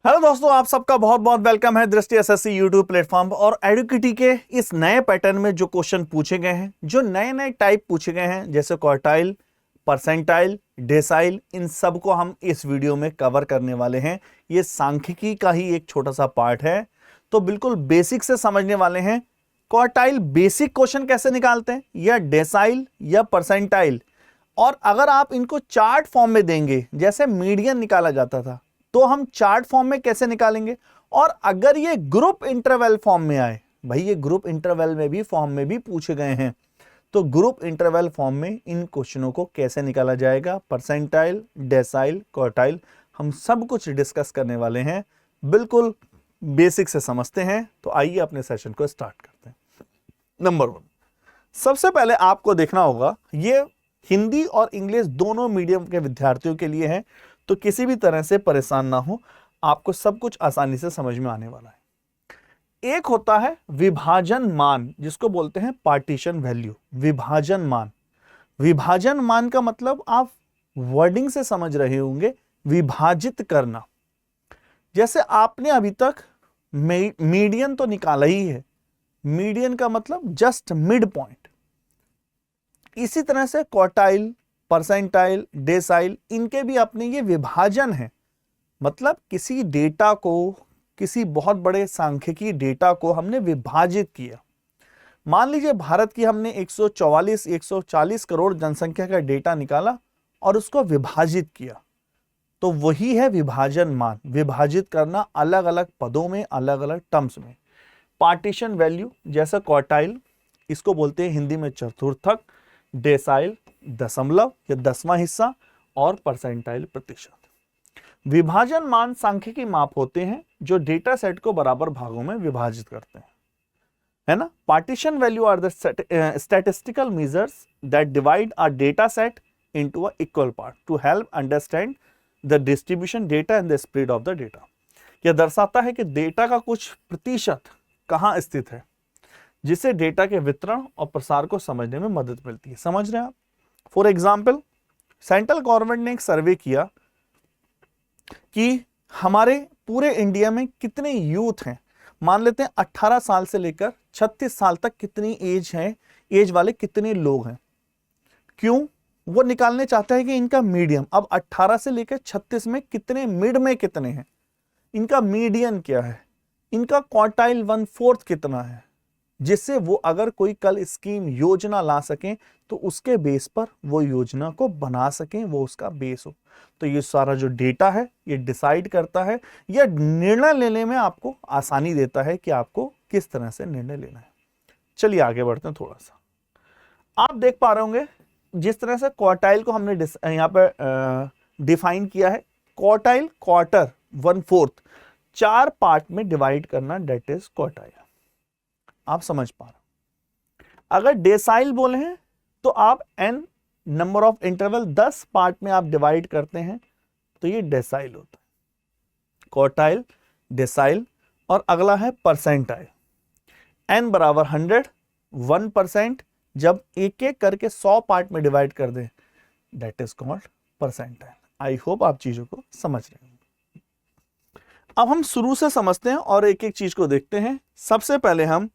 Hello दोस्तों, आप सबका बहुत बहुत वेलकम है दृष्टि एसएससी यूट्यूब प्लेटफॉर्म और एडुकेटी के इस नए पैटर्न में जो क्वेश्चन पूछे गए हैं, जो नए नए टाइप पूछे गए हैं, जैसे क्वार्टाइल, परसेंटाइल, डेसाइल, इन सब को हम इस वीडियो में कवर करने वाले हैं। ये सांख्यिकी का ही एक छोटा सा पार्ट है, तो बिल्कुल बेसिक से समझने वाले हैं। क्वार्टाइल बेसिक क्वेश्चन कैसे निकालते हैं, या डेसाइल या परसेंटाइल, और अगर आप इनको चार्ट फॉर्म में देंगे, जैसे मीडियन निकाला जाता था, तो हम चार्ट फॉर्म में कैसे निकालेंगे। और अगर ये ग्रुप इंटरवल फॉर्म में आए, भाई ये ग्रुप इंटरवल में भी फॉर्म में भी पूछे गए हैं, तो ग्रुप इंटरवल फॉर्म में इन क्वेश्चनों को कैसे निकाला जाएगा, परसेंटाइल, डेसाइल, क्वार्टाइल, हम सब कुछ डिस्कस करने वाले हैं। बिल्कुल बेसिक से समझते हैं, तो आइए अपने सेशन को स्टार्ट करते हैं। नंबर 1, सबसे पहले आपको देखना होगा, ये हिंदी और इंग्लिश दोनों मीडियम के विद्यार्थियों के लिए है, तो किसी भी तरह से परेशान ना हो, आपको सब कुछ आसानी से समझ में आने वाला है। एक होता है विभाजन मान, जिसको बोलते हैं पार्टीशन वैल्यू। विभाजन मान, विभाजन मान का मतलब आप वर्डिंग से समझ रहे होंगे, विभाजित करना। जैसे आपने अभी तक मीडियन तो निकाला ही है, मीडियन का मतलब जस्ट मिड पॉइंट। इसी तरह से क्वार्टाइल, परसेंटाइल, डेसाइल, इनके भी अपने ये विभाजन है। मतलब किसी डेटा को, किसी बहुत बड़े सांख्यिकी डेटा को हमने विभाजित किया। मान लीजिए भारत की हमने 140 करोड़ जनसंख्या का डेटा निकाला और उसको विभाजित किया, तो वही है विभाजन मान। विभाजित करना अलग अलग पदों में, अलग अलग टर्म्स में। पार्टीशन वैल्यू, जैसा क्वार्टाइल, इसको बोलते हैं हिंदी में चतुर्थक, डेसाइल दशमलव या 10वां हिस्सा, और परसेंटाइल प्रतिशत। विभाजन मान सांख्यिकी माप होते हैं जो डेटा सेट को बराबर भागों में विभाजित करते हैं, है ना। Partition value are the statistical measures that divide a data set into a equal part to help understand the distribution data and the spread of the data. यह दर्शाता है कि डेटा का कुछ प्रतिशत कहां स्थित है, जिससे डेटा के वितरण और प्रसार को समझने में मदद मिलती है। समझ रहे हैं आप। फॉर एग्जाम्पल, सेंट्रल गवर्नमेंट ने एक सर्वे किया कि हमारे पूरे इंडिया में कितने यूथ हैं। मान लेते हैं 18 साल से लेकर 36 साल तक कितनी एज है, एज वाले कितने लोग हैं। क्यों? वो निकालने चाहता है कि इनका मीडियम, अब 18 से लेकर 36 में कितने, मिड में कितने हैं, इनका मीडियन क्या है, इनका क्वार्टाइल 1/4 कितना है, जिससे वो अगर कोई कल स्कीम योजना ला सकें तो उसके बेस पर वो योजना को बना सकें, वो उसका बेस हो। तो ये सारा जो डेटा है ये डिसाइड करता है, या निर्णय लेने में आपको आसानी देता है कि आपको किस तरह से निर्णय लेना है। चलिए आगे बढ़ते हैं थोड़ा सा। आप देख पा रहे होंगे जिस तरह से क्वार्टाइल को हमने यहाँ पर डिफाइन किया है। क्वार्टाइल, क्वार्टर, 1/4, 4 पार्ट में डिवाइड करना, डेट इज क्वार्टाइल। आप समझ पा रहे। अगर डेसाइल बोले हैं तो आप n number of interval 10 part में आप डिवाइड करते हैं, तो ये डेसाइल होता है। क्वार्टाइल, डेसाइल, और अगला है परसेंटाइल। n बराबर 100, 1%, जब एक एक करके 100 पार्ट में डिवाइड कर दें, that is called percentile. I hope आप चीजों को समझ रहे हैं। अब हम शुरू से समझते हैं और एक एक चीज को देखते हैं। सबसे पहले हम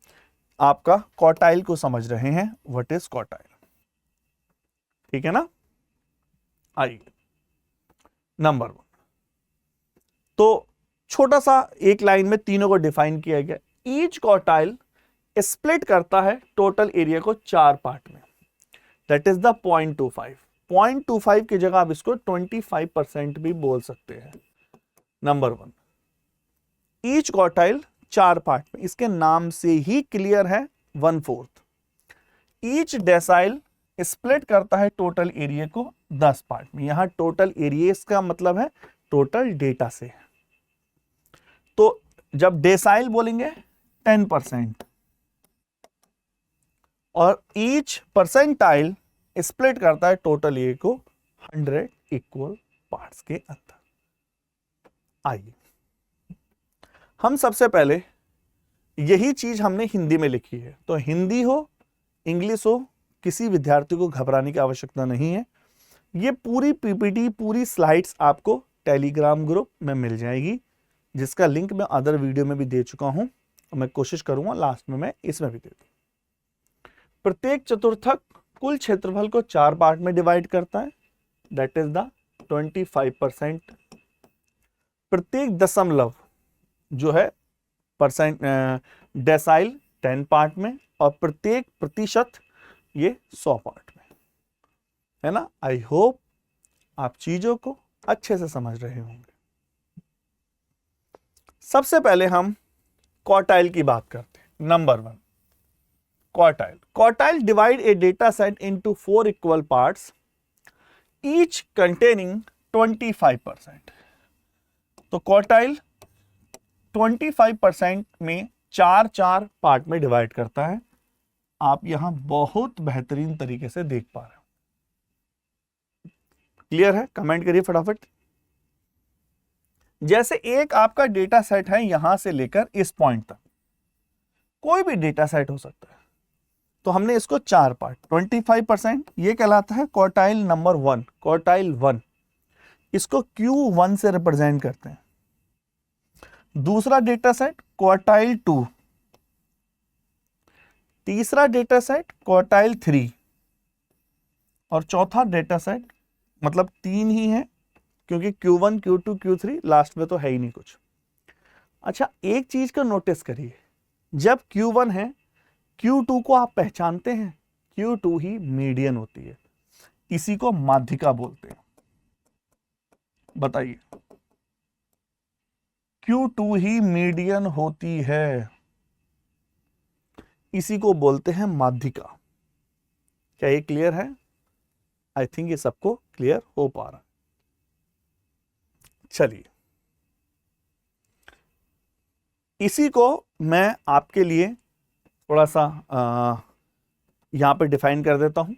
आपका क्वार्टाइल को समझ रहे हैं। व्हाट इज क्वार्टाइल, ठीक है ना। आइए नंबर 1, तो छोटा सा एक लाइन में तीनों को डिफाइन किया गया। ईच क्वार्टाइल स्प्लिट करता है टोटल एरिया को 4 पार्ट में, दैट इज द 0.25। 0.25 की जगह आप इसको 25% भी बोल सकते हैं। नंबर 1, ईच क्वार्टाइल 4 पार्ट में, इसके नाम से ही क्लियर है, 1/4। ईच डेसाइल स्प्लिट करता है टोटल एरिया को 10 पार्ट में। यहां टोटल एरिया इसका मतलब है टोटल डेटा से। तो जब डेसाइल बोलेंगे 10%, और ईच परसेंटाइल स्प्लिट करता है टोटल एरिया को 100 इक्वल पार्ट्स के अंदर। आइए हम सबसे पहले, यही चीज हमने हिंदी में लिखी है, तो हिंदी हो इंग्लिश हो, किसी विद्यार्थी को घबराने की आवश्यकता नहीं है। ये पूरी पीपीटी, पूरी स्लाइड्स आपको टेलीग्राम ग्रुप में मिल जाएगी। जिसका लिंक मैं अदर वीडियो में भी दे चुका हूं, और मैं कोशिश करूंगा लास्ट में मैं इसमें भी दे दूं। प्रत्येक चतुर्थक कुल क्षेत्रफल को 4 पार्ट में डिवाइड करता है, दैट इज द 25%। प्रत्येक दशमलव जो है परसेंट डेसाइल 10 पार्ट में, और प्रत्येक प्रतिशत ये 100 पार्ट में, है ना। आई होप आप चीजों को अच्छे से समझ रहे होंगे। सबसे पहले हम क्वार्टाइल की बात करते हैं। Number 1, quartile. Quartile divide a data set into 4 equal parts, each containing 25%। तो क्वार्टाइल 25% में 4 पार्ट में डिवाइड करता है। आप यहां बहुत बेहतरीन तरीके से देख पा रहे हो। क्लियर है? कमेंट करिए फटाफट। जैसे एक आपका डेटा सेट है यहां से लेकर इस पॉइंट तक, कोई भी डेटा सेट हो सकता है, तो हमने इसको 4 पार्ट, 25%, ये कहलाता है क्वार्टाइल नंबर 1, क्वार्टाइल 1। इसको Q1 से रिप्रेजेंट करते हैं। दूसरा डेटा सेट क्वार्टाइल 2, तीसरा डेटा सेट क्वार्टाइल 3, और चौथा डेटा सेट, मतलब 3 ही है क्योंकि Q1, Q2, Q3 लास्ट में तो है ही नहीं कुछ। अच्छा, एक चीज को नोटिस करिए, जब Q1 है, Q2 को आप पहचानते हैं, Q2 ही मीडियन होती है, इसी को माध्यिका बोलते हैं। बताइए, Q2 ही मीडियन होती है, इसी को बोलते हैं माध्यिका। क्या ये क्लियर है? आई थिंक ये सबको क्लियर हो पा रहा है। चलिए, इसी को मैं आपके लिए थोड़ा सा यहां पे डिफाइन कर देता हूं।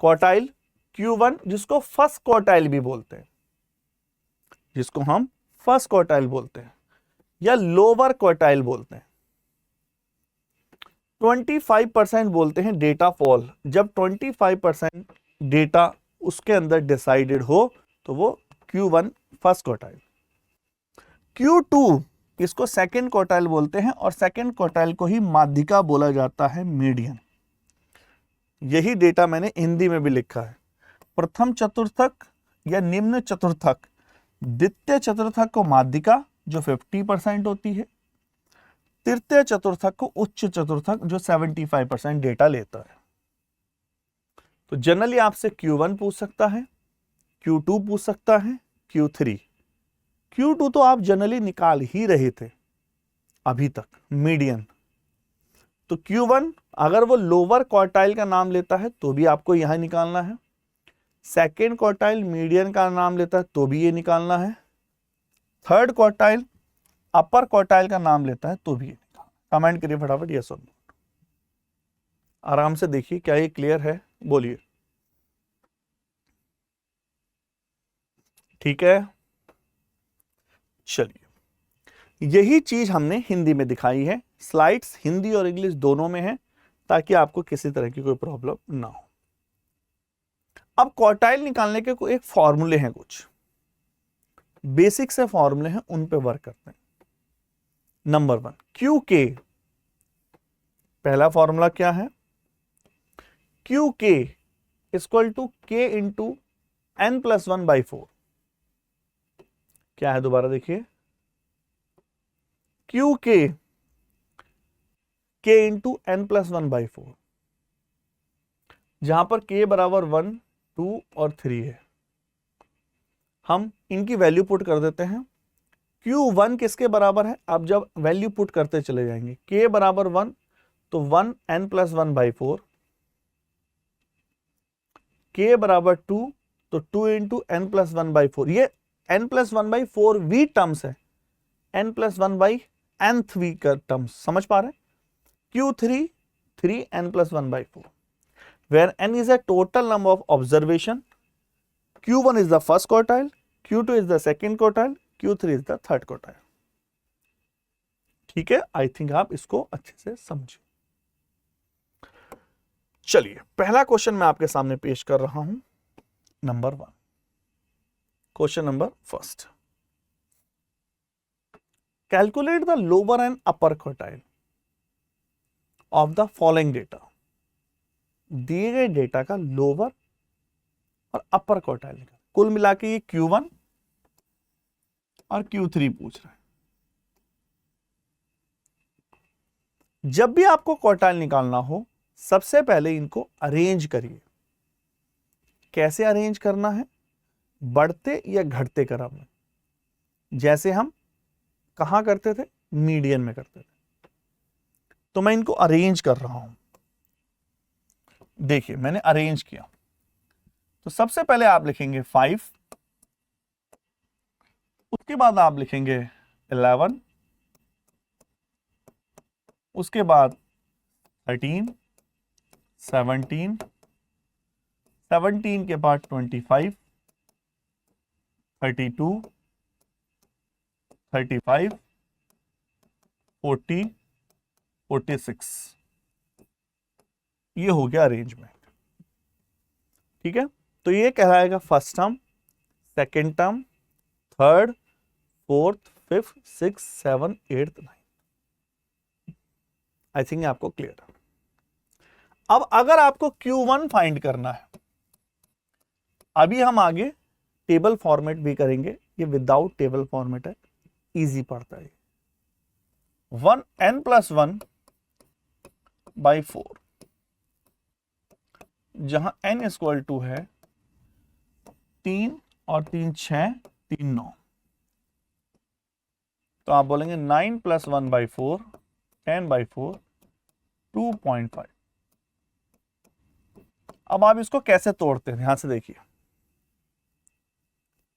क्वार्टाइल Q1, जिसको फर्स्ट क्वार्टाइल भी बोलते हैं, जिसको हम फर्स्ट क्वार्टाइल बोलते हैं या लोअर क्वार्टाइल बोलते हैं। 25% बोलते हैं डेटा फॉल। जब 25% डेटा उसके अंदर डिसाइडेड हो तो वो Q1 फर्स्ट क्वार्टाइल। Q2 इसको सेकंड क्वार्टाइल बोलते हैं, और सेकंड क्वार्टाइल को ही माध्यिका बोला जाता है, मीडियन। यही डेटा मैंने हिंदी में भी लिखा है। प्रथम चतुर्थक या निम्न चतुर्थक, द्वितीय चतुर्थक को माध्यिका जो 50% होती है, तृतीय चतुर्थक को उच्च चतुर्थक जो 75% डेटा लेता है। तो जनरली आपसे Q1 पूछ सकता है, Q2 पूछ सकता है, Q3। Q2 तो आप जनरली निकाल ही रहे थे अभी तक, मीडियन। तो Q1 अगर वो लोअर क्वार्टाइल का नाम लेता है तो भी आपको यहां निकालना है। सेकेंड क्वार्टाइल मीडियन का नाम लेता है तो भी ये निकालना है। थर्ड क्वार्टाइल अपर क्वार्टाइल का नाम लेता है तो भी ये निकालना। कमेंट करिए फटाफट यस और नो। आराम से देखिए, क्या ये क्लियर है? बोलिए। ठीक है, चलिए, यही चीज हमने हिंदी में दिखाई है। स्लाइड्स हिंदी और इंग्लिश दोनों में है, ताकि आपको किसी तरह की कोई प्रॉब्लम ना हो। अब क्वार्टाइल निकालने के एक फॉर्मूले हैं, कुछ बेसिक से फॉर्मूले हैं, उन पे वर्क करते हैं। Number 1, QK। पहला फॉर्मूला क्या है? QK equal to K into n+1/4। क्या है? दोबारा देखिए, QK K इंटू n+1/4, जहां पर K बराबर 1, 2 और 3 है। हम इनकी वैल्यू पुट कर देते हैं। Q1 किसके बराबर है? अब जब वैल्यू पुट करते चले जाएंगे, K बराबर 1 तो 1 n+1/4, K बराबर 2 तो 2 इंटू n+1/4। ये n+1/4 वी टर्म्स है, n+1/nth वी का टर्म्स, समझ पा रहे हैं? Q3 3 n+1/4, where n is a total number of observation, Q1 is the first quartile, Q2 is the second quartile, Q3 is the third quartile। ठीक है, I think आप इसको अच्छे से समझिए। चलिए, पहला क्वेश्चन मैं आपके सामने पेश कर रहा हूं। Number 1, question number first. Calculate the lower and upper quartile of the following data. दिए गए डेटा का लोअर और अपर क्वार्टाइल निकाल। कुल मिला के ये Q1 और Q3 पूछ रहा है। जब भी आपको क्वार्टाइल निकालना हो, सबसे पहले इनको अरेंज करिए। कैसे अरेंज करना है? बढ़ते या घटते क्रम में, जैसे हम कहां करते थे, मीडियन में करते थे। तो मैं इनको अरेंज कर रहा हूं। देखिए मैंने अरेंज किया। तो सबसे पहले आप लिखेंगे 5, उसके बाद आप लिखेंगे 11, उसके बाद 13, 17, 17 के बाद 25, 32, 35, 40, 46। ये हो गया अरेंजमेंट। ठीक है, तो ये कहलाएगा first term, second term, third, fourth, fifth, six, seven, eighth, ninth. I think आपको क्लियर है। अब अगर आपको Q1 फाइंड करना है, अभी हम आगे टेबल फॉर्मेट भी करेंगे। ये विदाउट टेबल फॉर्मेट है, इजी पड़ता है। 1n+1 by 4, जहां n इक्वल टू है 3 और 3 6, 3 9, तो आप बोलेंगे 9+1 by 4, 10 by 4, 2.5। अब आप इसको कैसे तोड़ते हैं, ध्यान से देखिए।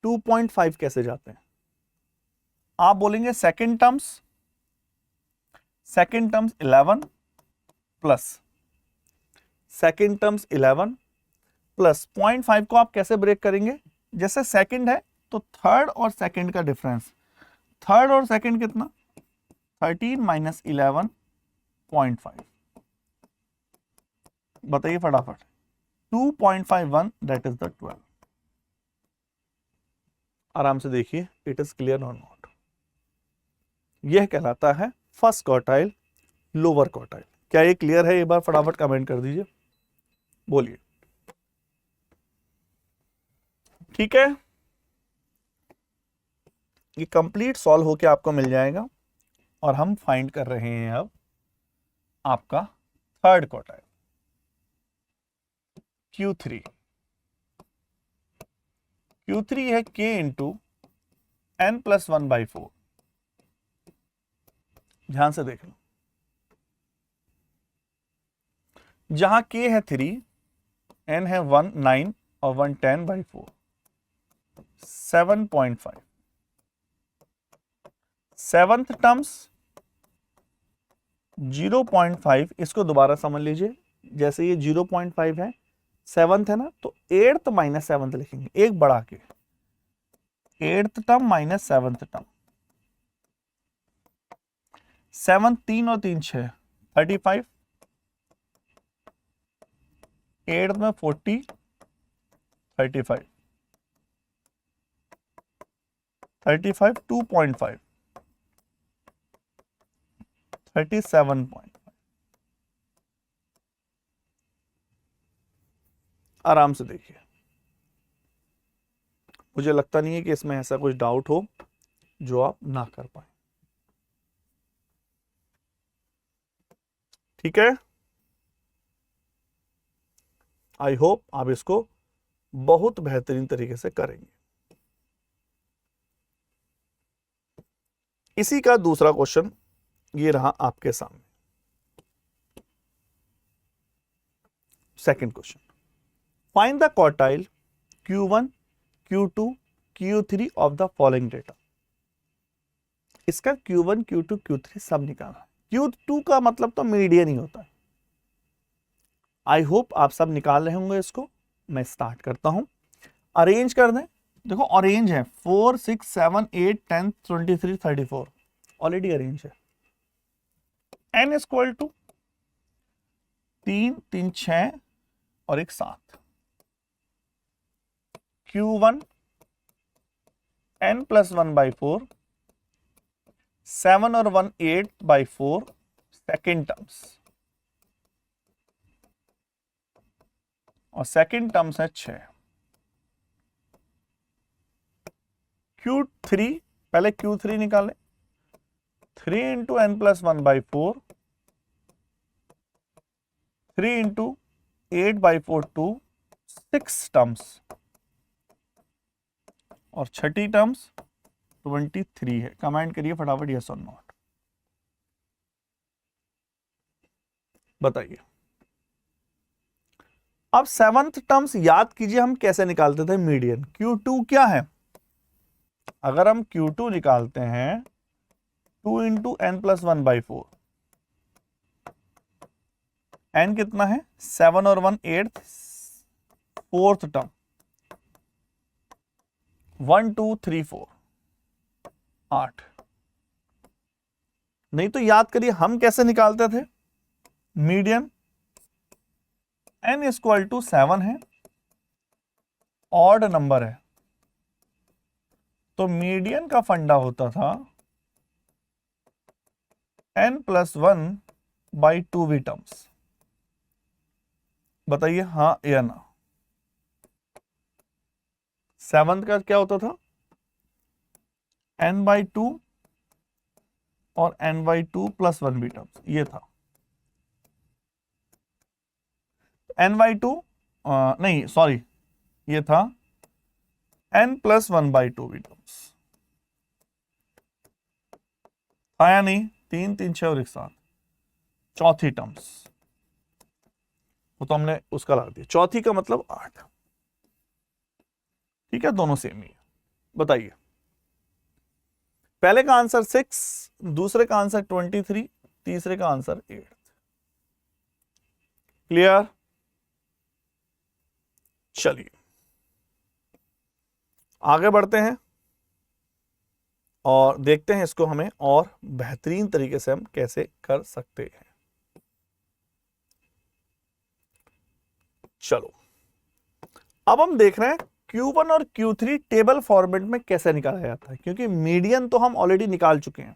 2.5 कैसे जाते हैं? आप बोलेंगे second terms 11 plus second terms 11 plus 0.5 को आप कैसे ब्रेक करेंगे? जैसे सेकंड है तो थर्ड और सेकंड का डिफरेंस, थर्ड और सेकंड कितना, 13 माइनस 11.5। बताइए फटाफट। 2.51 दैट इज द 12। आराम से देखिए, इट इज क्लियर और नॉट। यह कहलाता है फर्स्ट क्वार्टाइल, लोअर क्वार्टाइल। क्या ये क्लियर है? एक बार फटाफट कमेंट कर दीजिए, बोलिए। ठीक है, ये कंप्लीट सॉल्व होके आपको मिल जाएगा। और हम फाइंड कर रहे हैं अब आपका थर्ड क्वार्टाइल, Q3। Q3 है K इंटू n+1 by 4। ध्यान से देख लो, जहां K है 3, n है 1 9 और 1 10 by 4, 7.5। सेवंथ टर्म्स 0.5, इसको दोबारा समझ लीजिए। जैसे ये 0.5 है, सेवंथ है ना, तो एट्थ माइनस सेवंथ लिखेंगे, एक बढ़ा के। Eighth term minus seventh term. Seventh 3 और 3 6, 35। एट्थ में 40, 35, 35, 2.5, 37. आराम से देखिए, मुझे लगता नहीं है कि इसमें ऐसा कुछ डाउट हो जो आप ना कर पाए। ठीक है, आई होप आप इसको बहुत बेहतरीन तरीके से करेंगे। इसी का दूसरा क्वेश्चन ये रहा आपके सामने। Second question, find the quartile Q1, Q2, Q3 of the following data. इसका Q1, Q2, Q3 सब निकालना है। Q2 का मतलब तो मीडियन ही होता है। आई होप आप सब निकाल रहे होंगे इसको। मैं स्टार्ट करता हूं, अरेंज कर दें। देखो अरेंज है 4, 6, 7, 8, 10, 23, 34, ऑलरेडी अरेंज है। n इक्वल टू 3, 3, 6 और एक 7। Q1 n+1 by 4, 7 और 1 8/4 सेकेंड टर्म्स, और सेकेंड टर्म्स है 6। Q3, पहले Q3 निकालें। 3 into n plus 1/4, 3 into 8/4 2, 6 terms, और छठी टर्म्स 23 है। कमेंट करिए फटाफट यस और नॉट, बताइए। अब सेवंथ टर्म्स याद कीजिए हम कैसे निकालते थे मीडियन। Q2 क्या है? अगर हम Q2 निकालते हैं 2 इंटू n प्लस 1/4, n कितना है? 7 और 1 8, फोर्थ टर्म 1 2 3 4 8। नहीं तो याद करिए हम कैसे निकालते थे मीडियन। n इक्वल टू 7 है, ऑड नंबर है, तो मीडियन का फंडा होता था n प्लस 1/2 टर्म्स। बताइए हाँ या ना। सेवंथ का क्या होता था? n/2 और n/2 प्लस 1 टर्म्स, ये था n/2, नहीं सॉरी, ये था n प्लस 1/2 टर्म्स, आया नहीं? 3 3 6 और 1 7, चौथी टर्म्स, वो तो हमने उसका लगा दिया। चौथी का मतलब 8। ठीक है, दोनों सेम ही है। बताइए, पहले का आंसर 6, दूसरे का आंसर 23, तीसरे का आंसर 8। क्लियर? चलिए आगे बढ़ते हैं और देखते हैं इसको हमें और बेहतरीन तरीके से हम कैसे कर सकते हैं। चलो अब हम देख रहे हैं Q1 और Q3 टेबल फॉर्मेट में कैसे निकाला जाता है, क्योंकि मीडियन तो हम ऑलरेडी निकाल चुके हैं।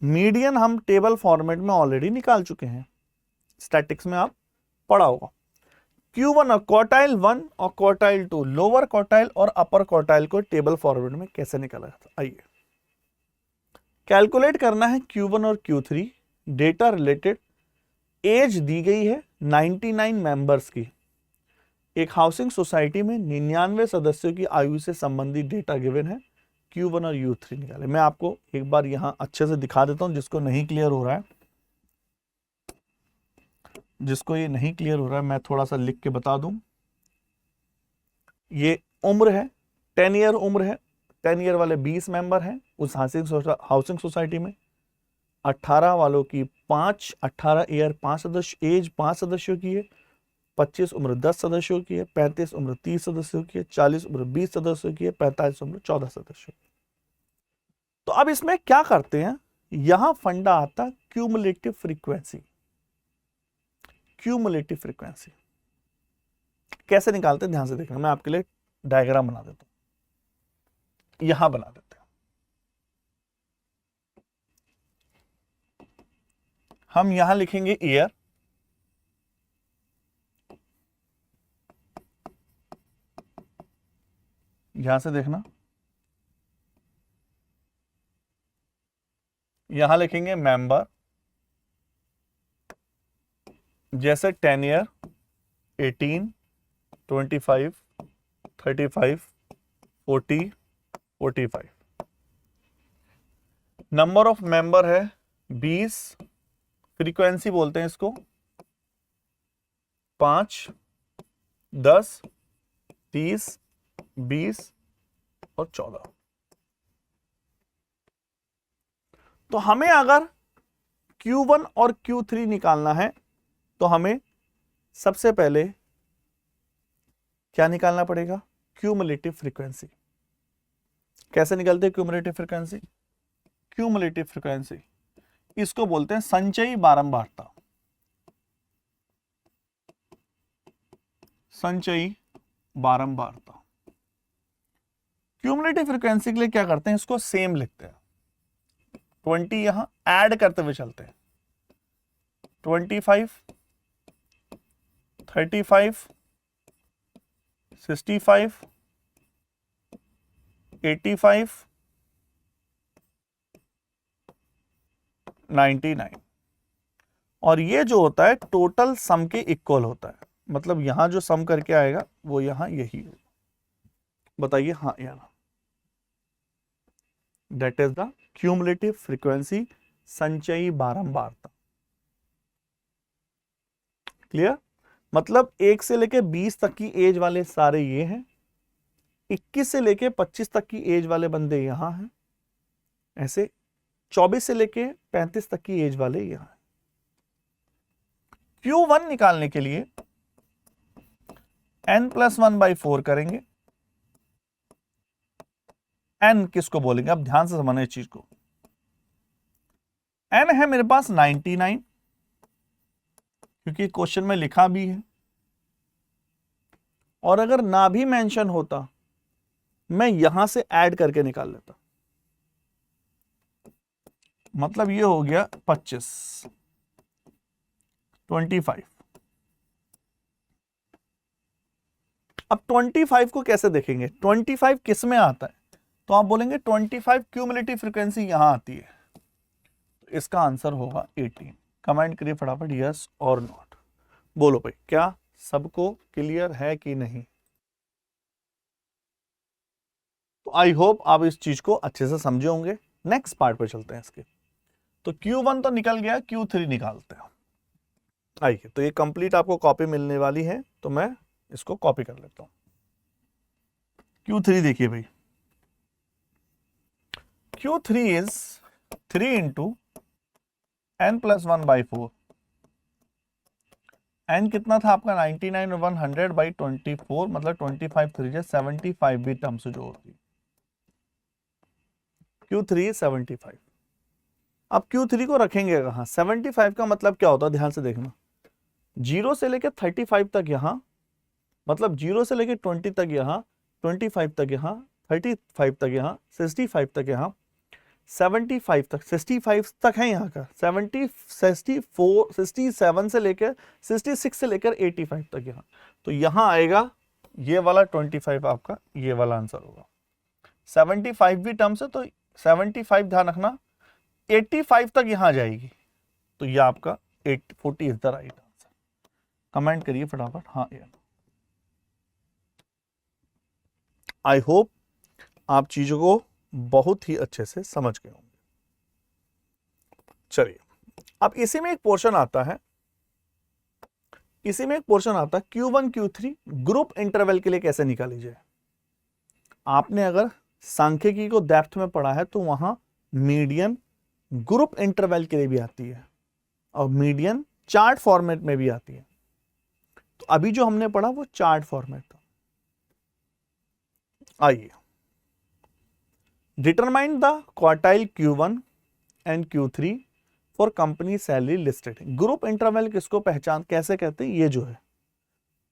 मीडियन हम टेबल फॉर्मेट में ऑलरेडी निकाल चुके हैं, स्टैटिक्स में आप पढ़ा होगा। Q1 और क्वार्टाइल 1 और क्वार्टाइल 2, लोअर क्वार्टाइल और अपर क्वार्टाइल को टेबल फॉर्मेट में कैसे निकाला जाता है। आइए कैलकुलेट करना है Q1 और Q3। Data related, as the गई है 99 मेंबर्स की। एक हाउसिंग सोसाइटी में 99 सदस्यों की आयु से संबंधित डेटा गिवन है। Q1 और U3 निकाले। मैं आपको एक बार यहां अच्छे से दिखा देता हूं, जिसको नहीं क्लियर हो रहा है, जिसको ये नहीं क्लियर हो रहा है मैं थोड़ा सा लिख के बता दूं। ये उम्र है, 10 ईयर उम्र है। 10 ईयर वाले 20 मेंबर हैं उस हाउसिंग सोसाइटी में। 18 वालों की 18 ईयर 5 सदस्य, एज 5 सदस्यों की है। 25 उम्र 10 सदस्यों की है। 35 उम्र 30 सदस्यों की है। 40 उम्र 20 सदस्यों की है। 45 उम्र 14 सदस्यों। तो अब इसमें क्या करते हैं, यहां फंडा आता क्यूमुलेटिव फ्रीक्वेंसी। क्यूमुलेटिव फ्रीक्वेंसी कैसे निकालते हैं ध्यान से देखना। मैं आपके लिए डायग्राम बना देता हूं, यहां बना देते हैं। हम यहां लिखेंगे ईयर, यहां से देखना, यहां लिखेंगे मेंबर, जैसे 10 ईयर, 18, 25, 35, 40, 45। नंबर ऑफ मेंबर है 20, फ्रीक्वेंसी बोलते हैं इसको 5, 10, 30, 20 और 14। तो हमें अगर Q1 और Q3 निकालना है तो हमें सबसे पहले क्या निकालना पड़ेगा, क्यूमुलेटिव फ्रीक्वेंसी। कैसे निकालते हैं क्यूमुलेटिव फ्रीक्वेंसी? क्यूमुलेटिव फ्रीक्वेंसी इसको बोलते हैं संचयी बारंबारता। संचयी बारंबारता। क्यूमुलेटिव फ्रीक्वेंसी के लिए क्या करते हैं, इसको सेम लिखते हैं। 20 यहां ऐड करते हुए चलते हैं, 25, 35, 65, 85, 99। और ये जो होता है टोटल सम के इक्वल होता है, मतलब यहां जो सम करके आएगा वो यहां यही होगा। बताइए हाँ या ना। That is the cumulative frequency, संचयी बारंबारता। क्लियर? मतलब 1 से लेके 20 तक की एज वाले सारे ये हैं, 21 से लेके 25 तक की एज वाले बंदे यहां हैं, ऐसे 24 से लेके 35 तक की एज वाले यहां हैं। Q1 निकालने के लिए n+1/4 करेंगे। n किसको बोलेंगे? अब ध्यान से समझना इस चीज को। n है मेरे पास 99, क्योंकि क्वेश्चन में लिखा भी है, और अगर ना भी मेंशन होता मैं यहां से ऐड करके निकाल लेता, मतलब ये हो गया 25, 25। अब 25 को कैसे देखेंगे? 25 किस में आता है? तो आप बोलेंगे 25 क्यूमुलेटिव फ्रीक्वेंसी यहां आती है, तो इसका आंसर होगा 18। कमेंट करिए फटाफट यस और नॉट। बोलो भाई, क्या सबको क्लियर है कि नहीं? तो आई होप आप इस चीज को अच्छे से समझे होंगे। नेक्स्ट पार्ट पे चलते हैं इसके। तो Q1 तो निकल गया, Q3 निकालते हैं। आइए, तो ये कंप्लीट आपको कॉपी मिलने वाली है, तो मैं इसको कॉपी कर लेता हूं। Q3 देखिए भाई, Q3 is 3 into n+1/4। n कितना था आपका? 99 और 100/24, मतलब 25 3 75 भी टर्म्स जो होती है। Q3 75। अब Q3 को रखेंगे कहां? 75 का मतलब क्या होता है? ध्यान से देखना, 0 से लेकर 35 तक यहां, मतलब 0 से लेकर 20 तक यहां, 25 तक यहां, 35 तक यहां, 65 तक यहां, 75 तक, 65 तक है यहाँ का, 70, 64, 67 से लेकर 66 से लेकर 85 तक यहाँ। तो यहाँ आएगा ये वाला 25 आपका, ये वाला आंसर होगा। 75 भी टर्म्स है, तो 75 ध्यान रखना, 85 तक यहाँ जाएगी, तो ये आपका 40 is the right answer. Comment करिए फटाफट हाँ या। आई होप आप चीजों को बहुत ही अच्छे से समझ गए होंगे। चलिए, अब इसी में एक पोर्शन आता है, Q1 Q3 ग्रुप इंटरवल के लिए कैसे निकाली जाए। आपने अगर सांख्यिकी को डेप्थ में पढ़ा है तो वहां मीडियन ग्रुप इंटरवल के लिए भी आती है, और मीडियन चार्ट फॉर्मेट में भी आती है। तो अभी जो हमने पढ़ा वो चार्ट फॉर्मेट था। आइए, determine the quartile Q1 and Q3 for company salary listed. Group interval किसको पहचान कैसे कहते हैं? ये जो है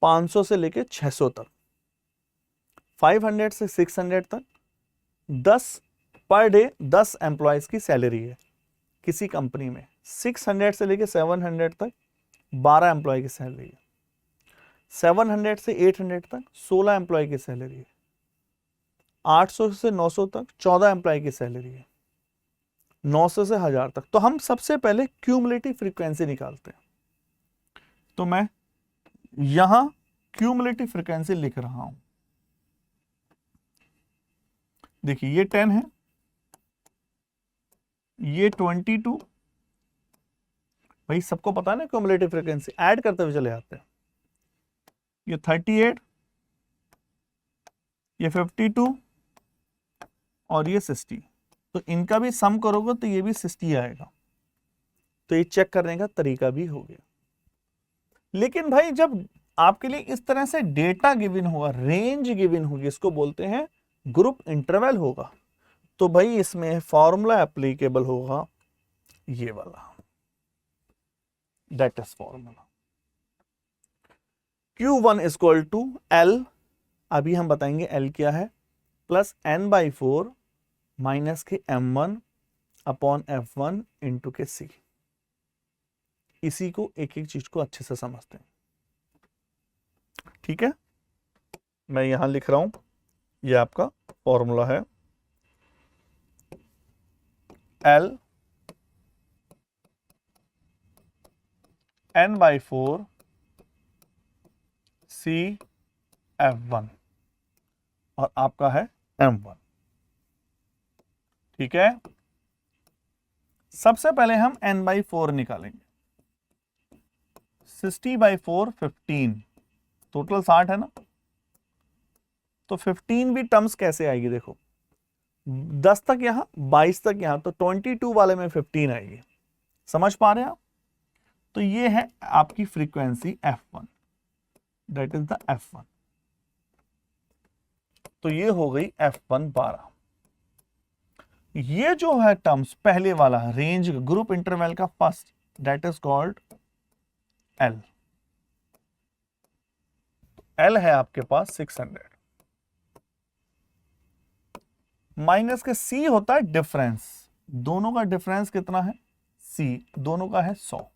500 से लेके 600 तक, 500 से 600 तक, 10 पर डे 10 एम्प्लॉयज की सैलरी है किसी कंपनी में। 600 से लेके 700 तक 12 एम्प्लॉय की सैलरी है। 700 से 800 तक 16 एम्प्लॉय की सैलरी है। 800 से 900 तक 14 एम्प्लॉय की सैलरी है। 900 से 1000 तक। तो हम सबसे पहले क्यूमुलेटिव फ्रीक्वेंसी निकालते हैं। तो मैं यहां क्यूमुलेटिव फ्रीक्वेंसी लिख रहा हूं। देखिए ये 10 है, ये 22, भाई सबको पता है ना क्यूमुलेटिव फ्रीक्वेंसी, ऐड करते हुए चले जाते हैं। ये 38, ये 52 और ये 60। तो इनका भी सम करोगे तो ये भी 60 आएगा। तो ये चेक करने का तरीका भी हो गया। लेकिन भाई जब आपके लिए इस तरह से डेटा गिवन होगा, रेंज गिवन होगी, इसको बोलते हैं ग्रुप इंटरवल होगा, तो भाई इसमें फॉर्मूला एप्लीकेबल होगा ये वाला, that is formula Q1 is equal to L, अभी हम बताएंगे L क्या है, प्लस N/4 माइनस के M1 अपॉन F1 इंटू के C। इसी को एक एक चीज को अच्छे से समझते हैं, ठीक है। मैं यहां लिख रहा हूं, ये आपका फॉर्मूला है L n/4 C F1 और आपका है M1, ठीक है। सबसे पहले हम n/4 निकालेंगे। 60/4 15, टोटल 60 है ना, तो 15 भी टर्म्स कैसे आएगी, देखो 10 तक यहां, 22 तक यहां, तो 22 वाले में 15 आएगी। समझ पा रहे हैं आप? तो ये है आपकी frequency F1, that is the F1। तो ये हो गई F1 12। ये जो है टर्म्स पहले वाला रेंज ग्रुप इंटरवल का first, that is called L। L है आपके पास 600, माइनस के C होता है डिफरेंस, दोनों का डिफरेंस कितना है C, दोनों का है 100,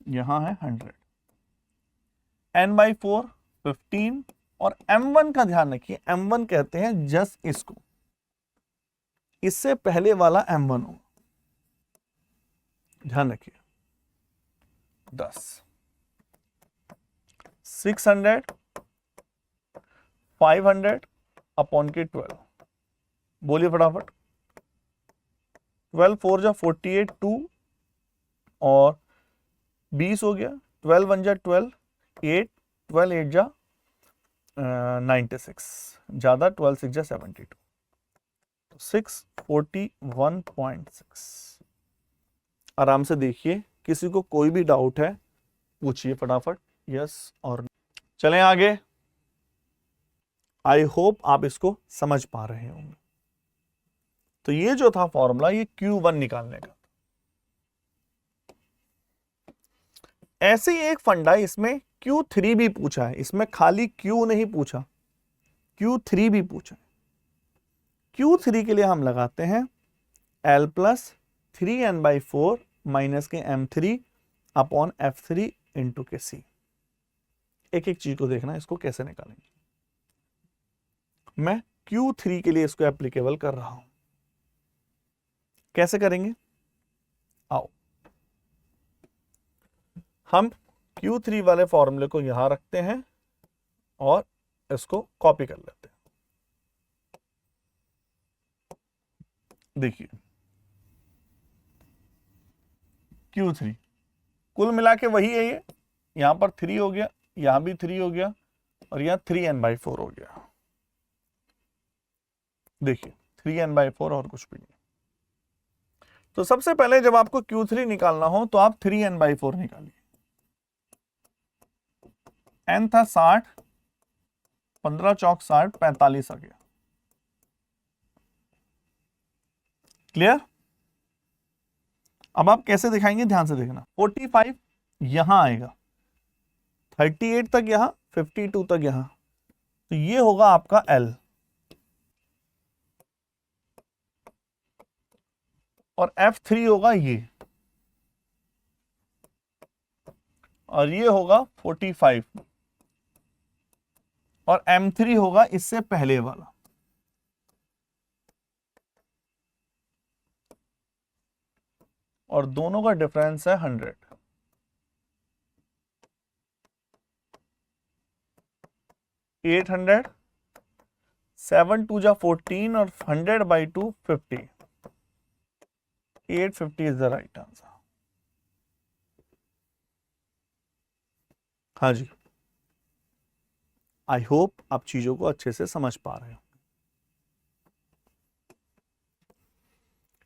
यहां है 100। n/4 15 और M1 का ध्यान रखिए, M1 कहते हैं जस्ट इसको, इससे पहले वाला M1 होगा, ध्यान रखिए 10। 600 500 अपॉन के 12, बोलिए फटाफट। 12 4 जा 48, 2 और 20 हो गया, 12 1 जा 12, 8, 12 8 जा 96, ज्यादा 12 6 जा 72, 641.6। आराम से देखिए, किसी को कोई भी डाउट है पूछिए फटाफट, यस और नो। चलें आगे। आई होप आप इसको समझ पा रहे होंगे। तो ये जो था फॉर्मूला, ये Q1 निकालने का। ऐसे ही एक फंडा, इसमें Q3 भी पूछा है, इसमें खाली Q नहीं पूछा, Q3 भी पूछा है। Q3 के लिए हम लगाते हैं L प्लस 3n/4 माइनस के M3 अपॉन F3 इंटू के C। एक एक चीज को देखना, इसको कैसे निकालेंगे। मैं Q3 के लिए इसको एप्लीकेबल कर रहा हूं, कैसे करेंगे, आओ हम Q3 वाले फॉर्मूले को यहां रखते हैं और इसको कॉपी कर लेते हैं। देखिए Q3 कुल मिला के वही है, ये यहां पर 3 हो गया, यहां भी 3 हो गया और यहां 3n/4 हो गया। देखिए 3n/4 और कुछ भी नहीं। तो सबसे पहले जब आपको Q3 निकालना हो तो आप 3n/4 निकालिए। n था 60, 15 चौक 60, 45 आ गया। क्लियर? अब आप कैसे दिखाएंगे, ध्यान से देखना। 45 यहां आएगा, 38 तक यहां, 52 तक यहां, तो ये होगा आपका L और F3 होगा ये, और ये होगा 45 और M3 होगा इससे पहले वाला। और दोनों का डिफरेंस है 100। 800, 7 2 जा 14 और 100/2 50। 850 इज द राइट आंसर। हाँ जी, आई होप आप चीजों को अच्छे से समझ पा रहे हो।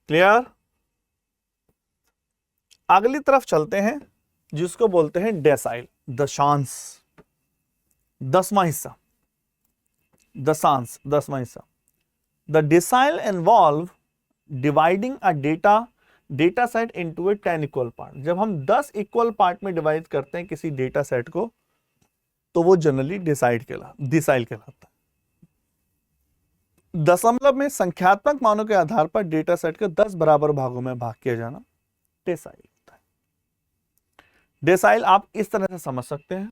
क्लियर? अगली तरफ चलते हैं, जिसको बोलते हैं डेसाइल, दशांश, 10वां हिस्सा, दशांश 10वां हिस्सा। The decyl involve dividing a data set into A 10 equal part. जब हम 10 इक्वल पार्ट में डिवाइड करते हैं किसी डेटा सेट को, तो वो जनरली डिसाइल कहलाता है। दशमलव में संख्यात्मक मानों के आधार पर डेटा सेट के 10 बराबर भागों में भाग किया जाना डेसाइल होता है। डेसाइल आप इस तरह से समझ सकते हैं,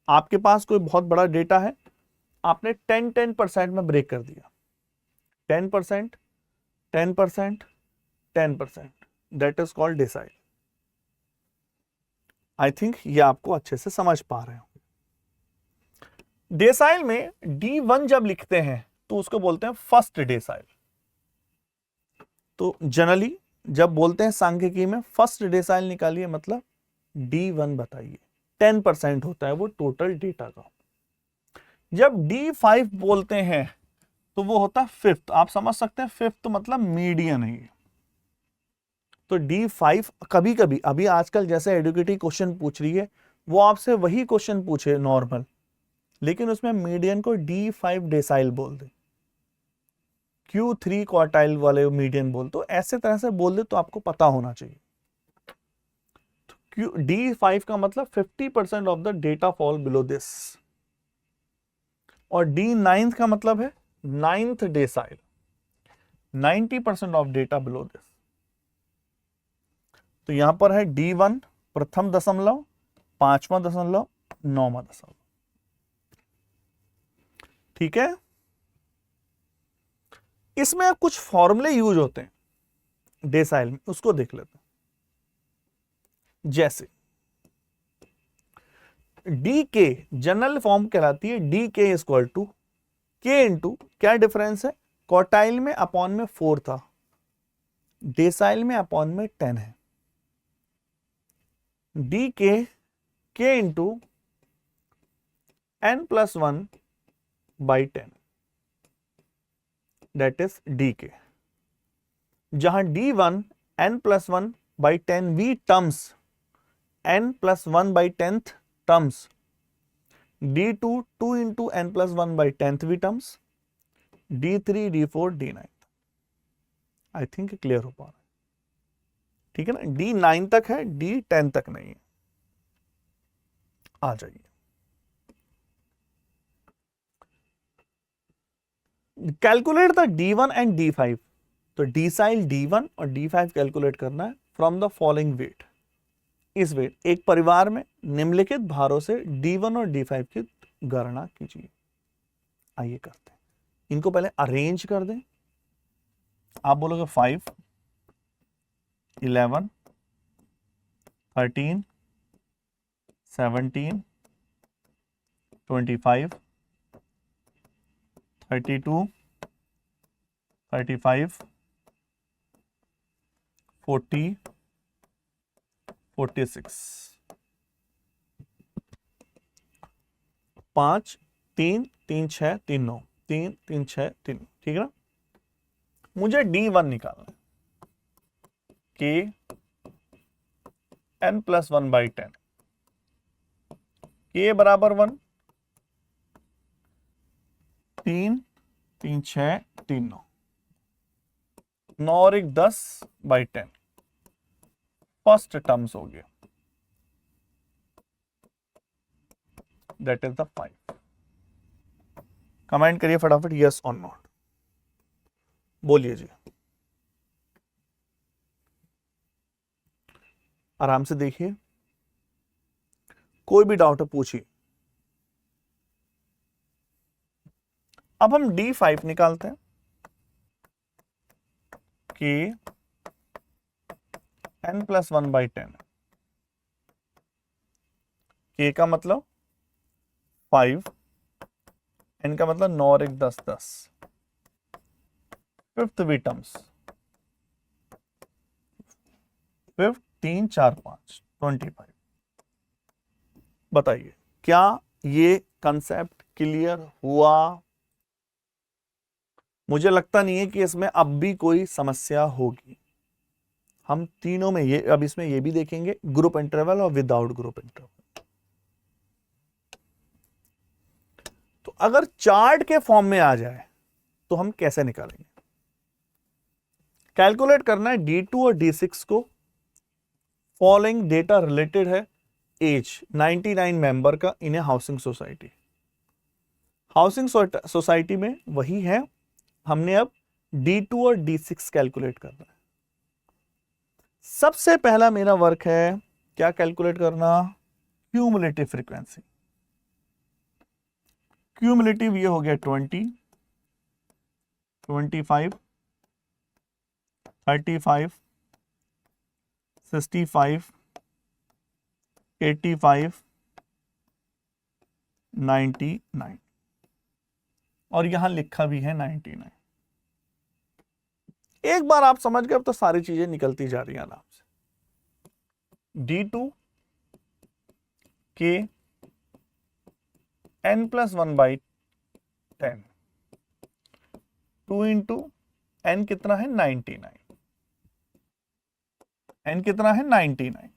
आपके पास कोई बहुत बड़ा डेटा है, आपने 10% में ब्रेक कर दिया, 10%, 10%, 10%, that is called decyl. I think ये आपको अच्छे से समझ पा रहे हो। डेसाइल में D1 जब लिखते हैं तो उसको बोलते हैं फर्स्ट डेसाइल। तो जनरली जब बोलते हैं सांख्यिकी में फर्स्ट डेसाइल निकालिए, मतलब D1 बताइए, 10% होता है वो टोटल डेटा का। जब D5 बोलते हैं तो वो होता है फिफ्थ। आप समझ सकते हैं फिफ्थ मतलब मीडियन है। तो D5 कभी कभी, अभी आजकल जैसे एडुकेटिव क्वेश्चन पूछ रही है वो आपसे वही क्वेश्चन पूछे नॉर्मल, लेकिन उसमें मीडियन को D5 डेसाइल बोल दे, Q3 क्वार्टाइल वाले मीडियन बोल, तो ऐसे तरह से बोल दे तो आपको पता होना चाहिए। तो D5 का मतलब 50% of the data fall below this, और D9 का मतलब है 9th decyl, 90% of data below this. तो यहां पर है D1 प्रथम दशमलव, 5वां दशमलव, 9वां दशमलव। ठीक है, इसमें कुछ फॉर्मूले यूज होते हैं डेसाइल में, उसको देख लेते हैं। जैसे डी के जनरल फॉर्म कहलाती है, डी के इक्वल टू के इंटू, क्या डिफरेंस है, क्वार्टाइल में अपॉन में 4 था, डेसाइल में अपॉन में 10 है। D K into n+1 by 10, that is D K. जहां D1 n+1 बाई 10 वी terms, n+1 by 10th terms, D2 2 इंटू n+1 बाई 10th वी terms, D3 D4 D9। I think clear हो पा रहा है, ठीक है ना। D9 तक है, D10 तक नहीं है। आ जाइए, calculate the D1 and D5। तो डेसाइल D1 और D5 कैलकुलेट करना है फ्रॉम द फॉलोइंग वेट। इस वेट, एक परिवार में निम्नलिखित भारों से D1 और D5 की गणना कीजिए। आइए करते हैं, इनको पहले अरेंज कर दें। आप बोलोगे 5, 11, 13, 17, 25, 32, 35, 40, 46। 5, 3, 3, 6, 3, 9, 3, 3, 6, 3, ठीक है ना। मुझे D1 निकालना है, K n+1 बाई 10, K बराबर 1, 3, 3, 6, 3, 9, 9 और 1 10 बाई 10, फर्स्ट टर्म्स हो गया, दैट इज द 5। कमेंट करिए फटाफट यस और नॉट, बोलिए जी, आराम से देखिए, कोई भी डाउट है पूछिए। अब हम D5 निकालते हैं, कि n+1 बाई 10, K का मतलब 5, n का मतलब 9 और 1 10 10, फिफ्थ वी टर्म्स, 5, 3, 4, 5, 25। बताइए क्या ये कंसेप्ट क्लियर हुआ? मुझे लगता नहीं है कि इसमें अब भी कोई समस्या होगी। हम तीनों में ये, अब इसमें ये भी देखेंगे ग्रुप इंटरवल और विदाउट ग्रुप इंटरवल। तो अगर चार्ट के फॉर्म में आ जाए तो हम कैसे निकालेंगे? कैलकुलेट करना है D2 और D6 को। फॉलोइंग डेटा रिलेटेड है, एज 99 मेंबर का इन ए हाउसिंग सोसाइटी। हाउसिंग सोसाइटी में वही है हमने अब D2 और D6 कैलकुलेट करना है। सबसे पहला मेरा वर्क है क्या कैलकुलेट करना, क्यूमुलेटिव फ्रीक्वेंसी। क्यूमुलेटिव ये हो गया 20, 25, 35, 65, 85, 99 और यहां लिखा भी है 99। एक बार आप समझ गए अब तो सारी चीजें निकलती जा रही हैं आराम से। D2 के n+1/10, 2 इंटू n कितना है 99, n कितना है 99।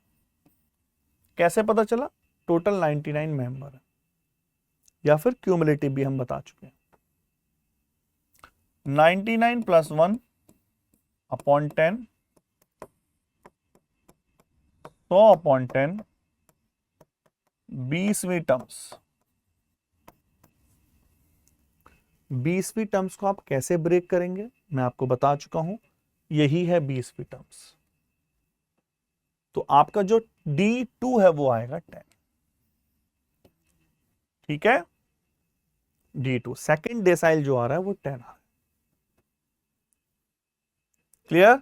कैसे पता चला, टोटल 99 मेंबर है, या फिर क्यूमुलेटिव भी हम बता चुके हैं। 99 + 1 अपॉन 10, 100 अपॉन 10, 20वीं टर्म्स। 20वीं टर्म्स को आप कैसे ब्रेक करेंगे मैं आपको बता चुका हूं, यही है 20वीं टर्म्स। तो आपका जो D2 है वो आएगा 10, ठीक है। D2 सेकेंड डेसाइल जो आ रहा है वो 10 आ रहा है। क्लियर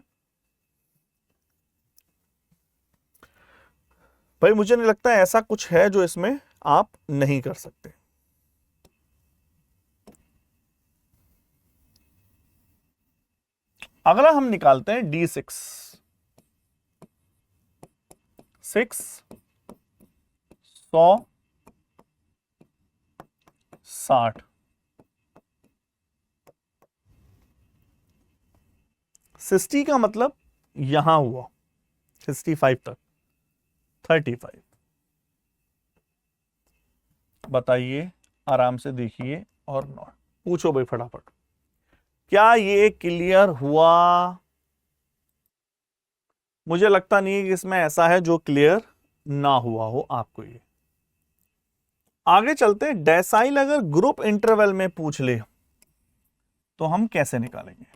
भाई? मुझे नहीं लगता ऐसा कुछ है जो इसमें आप नहीं कर सकते। अगला हम निकालते हैं D6, 6, 100, 60, 60 का मतलब यहां हुआ 65 तक, 35। बताइए, आराम से देखिए और नॉट पूछो भाई फटाफट, क्या ये क्लियर हुआ? मुझे लगता नहीं है कि इसमें ऐसा है जो क्लियर ना हुआ हो आपको। ये आगे चलते हैं। डेसाइल अगर ग्रुप इंटरवल में पूछ ले तो हम कैसे निकालेंगे?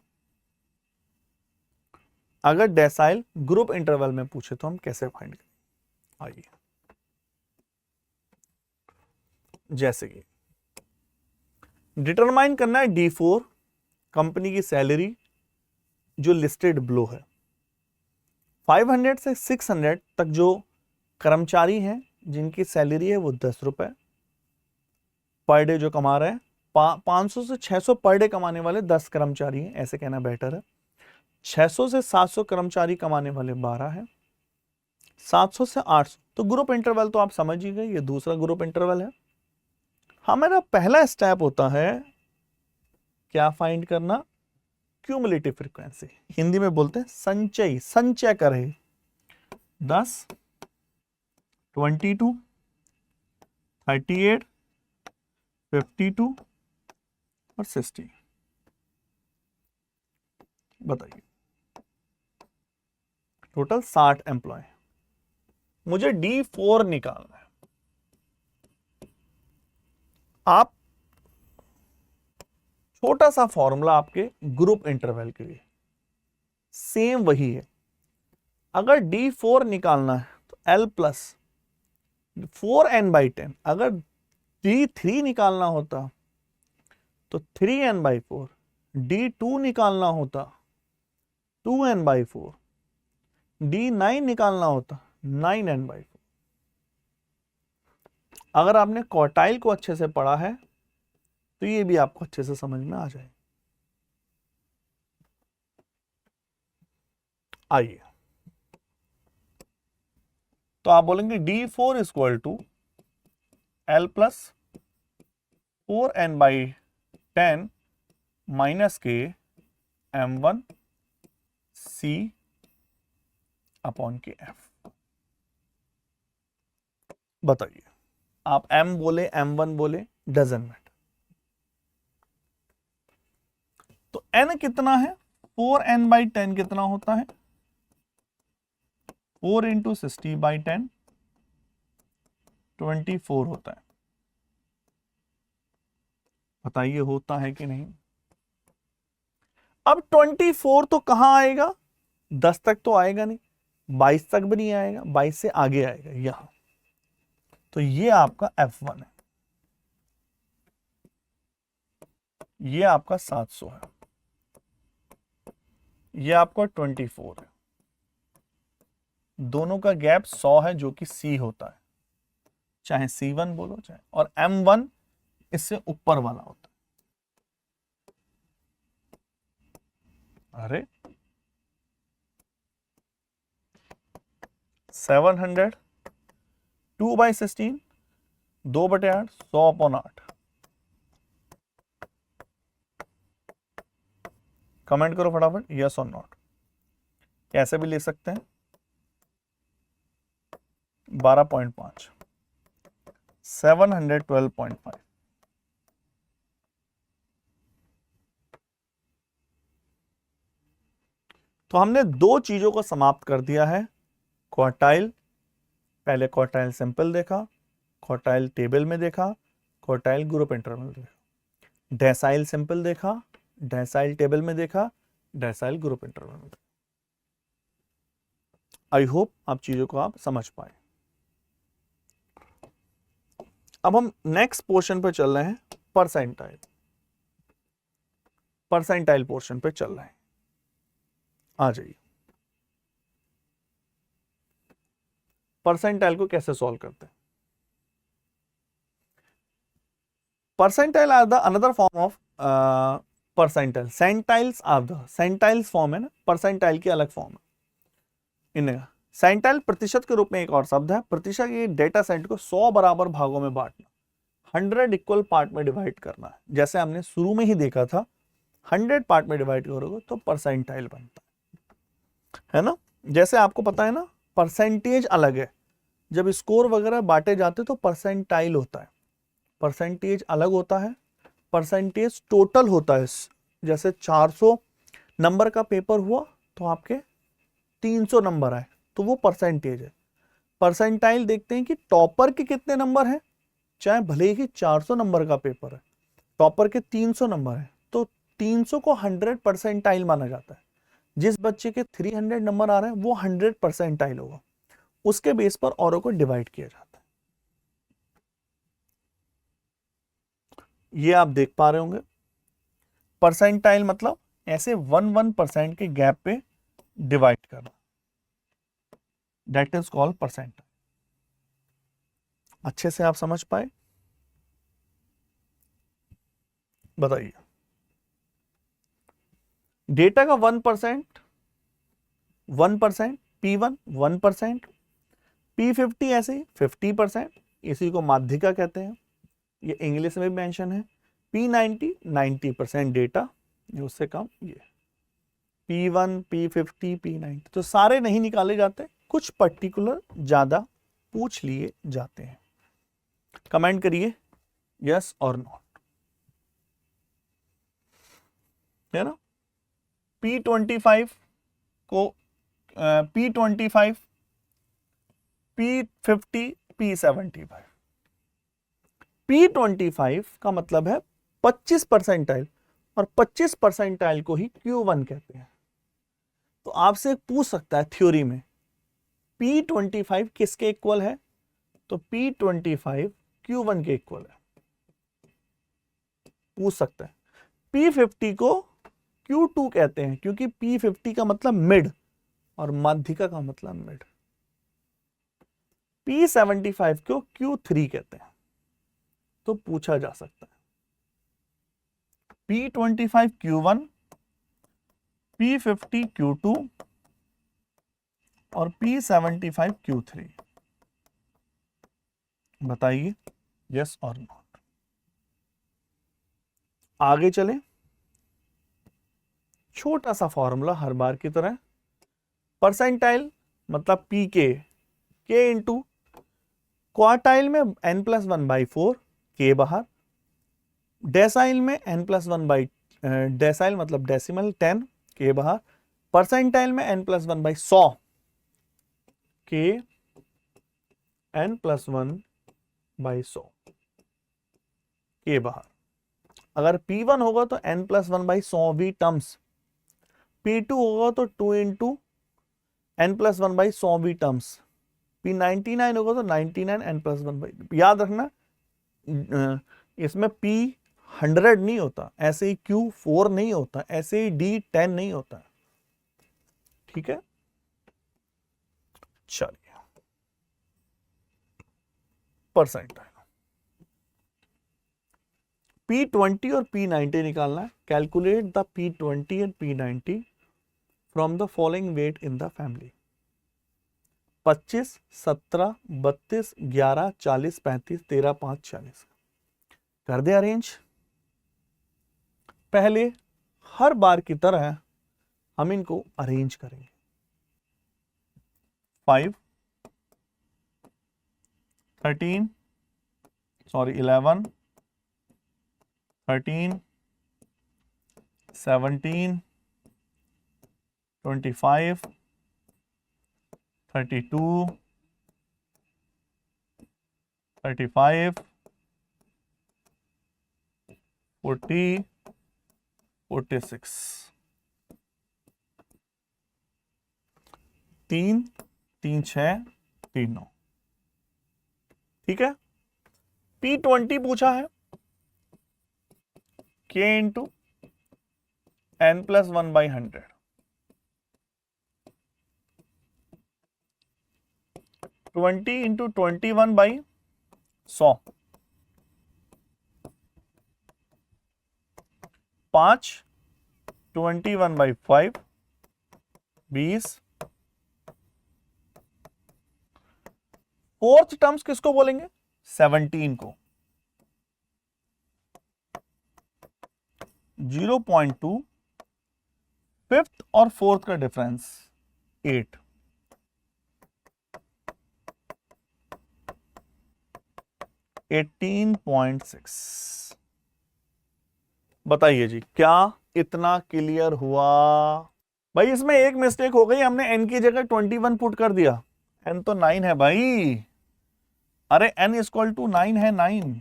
अगर डेसाइल ग्रुप इंटरवल में पूछे तो हम कैसे फाइंड करेंगे? आइए, जैसे कि डिटरमाइन करना है D4 कंपनी की सैलरी जो लिस्टेड ब्लो है। 500 से 600 तक जो कर्मचारी हैं जिनकी सैलरी है वो 10 रुपए पर डे जो कमा रहे हैं। 500 से 600 पर डे कमाने वाले 10 कर्मचारी हैं, ऐसे कहना बेटर है। 600 से 700 कर्मचारी कमाने वाले 12 हैं। 700 से 800, तो ग्रुप इंटरवल तो आप समझ ही गए, ये दूसरा ग्रुप इंटरवल है। हमारा पहला स्टेप होता है क्या फाइंड करना, क्यूमुलेटिव फ्रीक्वेंसी। हिंदी में बोलते हैं संचय, संचय करे। 10, 22, 38, 52 और 60। बताइए, टोटल 60 एम्प्लॉय। मुझे D4 निकालना है। आप छोटा सा फॉर्मूला आपके ग्रुप इंटरवल के लिए सेम वही है। अगर D4 निकालना है तो L प्लस 4n/10। अगर D3 निकालना होता तो 3n/4। D2 निकालना होता 2n/4। D9 निकालना होता 9n/4। अगर आपने क्वार्टाइल को अच्छे से पढ़ा है तो ये भी आपको अच्छे से समझ में आ जाए। आइए, तो आप बोलेंगे D4 = L plus 4n/10 minus के M1 C अपॉन के F। बताइए, आप M बोले M1 बोले डजंट मैटर। तो N कितना है, 4n/10 कितना होता है, 4 इंटू 60/10 24 होता है। बताइए होता है कि नहीं? अब 24 तो कहां आएगा, 10 तक तो आएगा नहीं, 22 तक भी नहीं आएगा, 22 से आगे आएगा यहां। तो ये आपका F1 है, ये आपका 700 है, ये आपका 24 है, दोनों का गैप 100 है जो कि C होता है, चाहे C1 बोलो चाहे, और M1 इससे ऊपर वाला होता है। अरे 700 2/16 2/8 100/8। कमेंट करो फटाफट यस और नॉट। कैसे भी ले सकते हैं 12.5 712.5। तो हमने दो चीजों को समाप्त कर दिया है, क्वार्टाइल, पहले क्वार्टाइल सिंपल देखा, क्वार्टाइल टेबल में देखा, क्वार्टाइल ग्रुप इंटरवल देखा, डेसाइल सिंपल देखा, डेसाइल टेबल में देखा, डेसाइल ग्रुप इंटरवल में देखा। आई होप आप चीजों को आप समझ पाए। अब हम नेक्स्ट पोर्शन पे चल रहे हैं, परसेंटाइल। परसेंटाइल पोर्शन पे चल रहे हैं, आ जाइए। परसेंटाइल को कैसे सॉल्व करते हैं? Percentile are the another form of percentile. Centiles are the, centiles form है ना, परसेंटाइल की अलग फॉर्म है इनका। सेंटाइल प्रतिशत के रूप में एक और शब्द है। प्रतिशत के डेटा सेट को 100 बराबर भागों में बांटना, 100 इक्वल पार्ट में डिवाइड करना है। जैसे हमने शुरू में ही देखा था, 100 पार्ट में डिवाइड करोगे तो परसेंटाइल बनता है ना। जैसे आपको पता है ना, परसेंटेज अलग है, जब स्कोर वगैरह बांटे जाते तो परसेंटाइल होता है, परसेंटेज अलग होता है, परसेंटेज टोटल होता है। जैसे 400 नंबर का पेपर हुआ तो आपके 300 नंबर आए तो वो परसेंटेज है। परसेंटाइल देखते हैं कि टॉपर के कितने नंबर हैं, चाहे भले ही 400 नंबर का पेपर है, टॉपर के 300 नंबर है तो 300 को 100 परसेंटाइल माना जाता है। जिस बच्चे के 300 नंबर आ रहे हैं वो 100 परसेंटाइल होगा, उसके बेस पर औरों को डिवाइड किया जाता है। ये आप देख पा रहे होंगे, परसेंटाइल मतलब ऐसे 1% के गैप पे डिवाइड करना, दैट इज कॉल्ड परसेंटाइल। अच्छे से आप समझ पाए? बताइए। डेटा का 1%, 1%, P1 1%, P50 ऐसे ही 50%, इसी को माध्यिका कहते हैं, ये इंग्लिश में भी मेंशन है। P90 90% डेटा, ये उससे कम, ये P1 P50 P90, तो सारे नहीं निकाले जाते, कुछ पर्टिकुलर ज्यादा पूछ लिए जाते हैं। कमेंट करिए यस और नॉट, है ना। P25 को P25 P50 P75, P25 का मतलब है 25 परसेंटाइल, और 25 परसेंटाइल को ही Q1 कहते हैं। तो आपसे पूछ सकता है थ्योरी में P25 किसके इक्वल है, तो P25 Q1 के इक्वल है, पूछ सकता है। P50 को Q2 कहते हैं क्योंकि P50 का मतलब मिड और माध्यिका का मतलब मिड। P75 को Q3 कहते हैं, तो पूछा जा सकता है। P25 Q1, P50 Q2 और P75 Q3, बताइए यस और नॉट। आगे चले, छोटा सा फॉर्मूला हर बार की तरह, परसेंटाइल मतलब P के इंटू क्वार्टाइल में n+1/4 के बाहर, डेसाइल में n+1 डेसाइल मतलब डेसिमल 10 के बाहर, परसेंटाइल में n+1/100 के n+1/100 के बाहर। अगर P1 होगा तो n+1/100 भी टर्म्स P2 होगा तो 2 इंटू n+1/100 भी टर्म्स, P99 होगा तो 99 n+1/, याद रखना इसमें P100 नहीं होता, ऐसे ही Q4 नहीं होता, ऐसे ही D10 नहीं होता। ठीक है, चलिए परसेंटाइल P20 और P90 निकालना है। Calculate the P20 and P90 from the following weight in the family. 25, 17, 32, 11, 40, 35, 13, 5, 40। कर दे अरेंज। पहले हर बार की तरह हम इनको अरेंज करेंगे। 5, 13, सॉरी 11, 13, 17, 25, 32, 35, 40, 46। 3, 3, 6, 3, 9। ठीक है, P20 पूछा है, K into n+1/100, 20 into 21/100, 5, 21/5, 20। Fourth terms किसको बोलेंगे? 17 को। 0.2, फिफ्थ और फोर्थ का डिफरेंस 8, 18.6। बताइए जी, क्या इतना क्लियर हुआ? भाई इसमें एक मिस्टेक हो गई, हमने n की जगह 21 पुट कर दिया। n तो 9 है भाई, अरे n = 9 है, 9।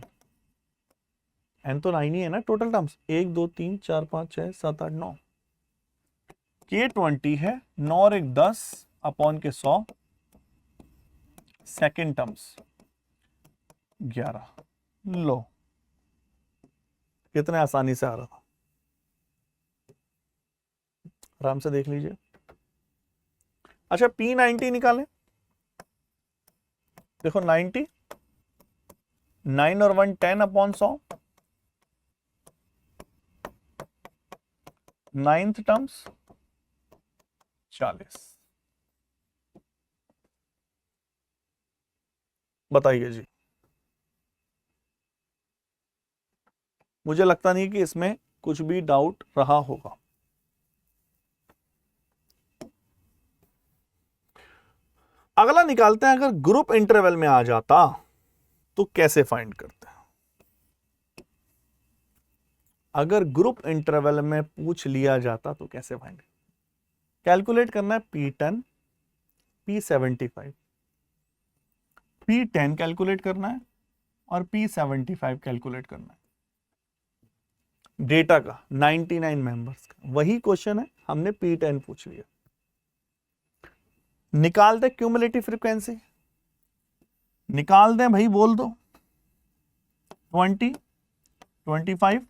n तो 9 ही है ना टोटल टर्म्स, 1 2 3 4 5 6 7 8 9। K 20 है, 9 और 1 10 अपॉन के 100, सेकेंड टर्म्स 11। लो कितने आसानी से आ रहा था, आराम से देख लीजिए। अच्छा P90 निकालें। देखो 90, 9 और 1 10 अपॉन 100, नाइन्थ टर्म्स 40। बताइए जी, मुझे लगता नहीं कि इसमें कुछ भी डाउट रहा होगा। अगला निकालते हैं, अगर ग्रुप इंटरवल में आ जाता तो कैसे फाइंड करते हैं? अगर ग्रुप इंटरवल में पूछ लिया जाता तो कैसे फाइंड? कैलकुलेट करना है P10, P75, P10 कैलकुलेट करना है और P75 कैलकुलेट करना है। डेटा का 99 मेंबर्स का वही क्वेश्चन है, हमने P10 पूछ लिया। निकाल दे क्यूमुलेटिव फ्रीक्वेंसी, निकाल दें भाई, बोल दो। 20, 25,